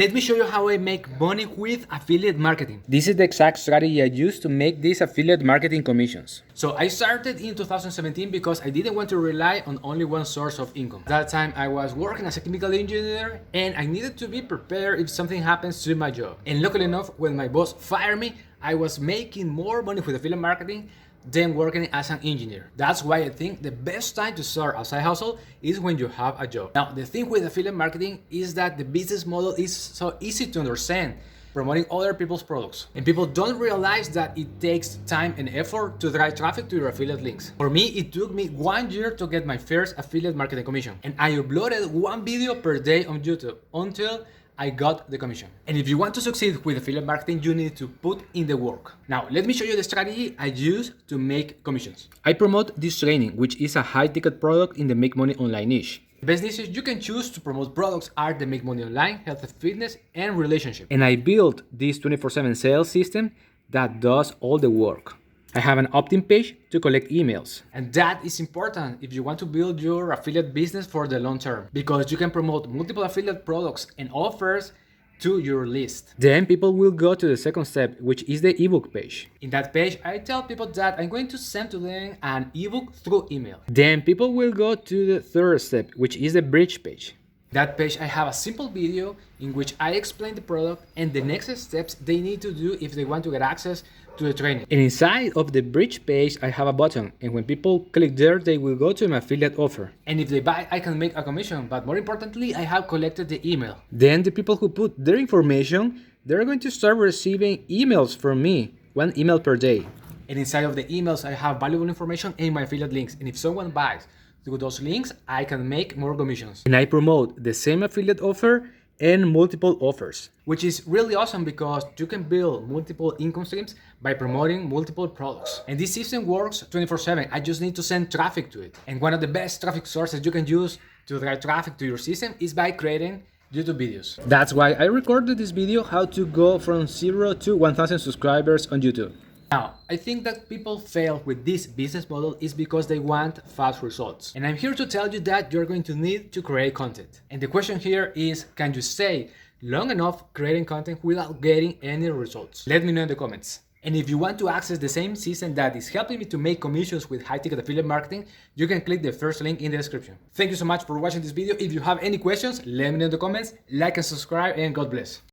Let me show you how I make money with affiliate marketing. This is the exact strategy I used to make these affiliate marketing commissions. So I started in 2017 because I didn't want to rely on only one source of income. At that time I was working as a chemical engineer and I needed to be prepared if something happens to my job. And luckily enough, when my boss fired me, I was making more money with affiliate marketing than working as an engineer. That's why I think the best time to start a side hustle is when you have a job. Now, the thing with affiliate marketing is that the business model is so easy to understand, promoting other people's products. And people don't realize that it takes time and effort to drive traffic to your affiliate links. For me, it took me 1 year to get my first affiliate marketing commission. And I uploaded 1 video per day on YouTube until I got the commission. And if you want to succeed with affiliate marketing, you need to put in the work. Now, let me show you the strategy I use to make commissions. I promote this training, which is a high ticket product in the make money online niche. The best niches you can choose to promote products are the make money online, health and fitness, and relationship. And I built this 24/7 sales system that does all the work. I have an opt-in page to collect emails. And that is important if you want to build your affiliate business for the long term, because you can promote multiple affiliate products and offers to your list. Then people will go to the second step, which is the ebook page. In that page, I tell people that I'm going to send to them an ebook through email. Then people will go to the third step, which is the bridge page. That page, I have a simple video in which I explain the product and the next steps they need to do if they want to get access to the training. And inside of the bridge page, I have a button, and when people click there, they will go to my affiliate offer. And if they buy, I can make a commission, but more importantly, I have collected the email. Then the people who put their information, they're going to start receiving emails from me, 1 email per day. And inside of the emails, I have valuable information and my affiliate links. And if someone buys through those links, I can make more commissions. And I promote the same affiliate offer and multiple offers, which is really awesome because you can build multiple income streams by promoting multiple products. And this system works 24/7. I just need to send traffic to it. And one of the best traffic sources you can use to drive traffic to your system is by creating YouTube videos. That's why I recorded this video, how to go from 0 to 1,000 subscribers on YouTube. Now, I think that people fail with this business model is because they want fast results. And I'm here to tell you that you're going to need to create content. And the question here is, can you stay long enough creating content without getting any results? Let me know in the comments. And if you want to access the same system that is helping me to make commissions with high-ticket affiliate marketing, you can click the first link in the description. Thank you so much for watching this video. If you have any questions, let me know in the comments, like and subscribe, and God bless.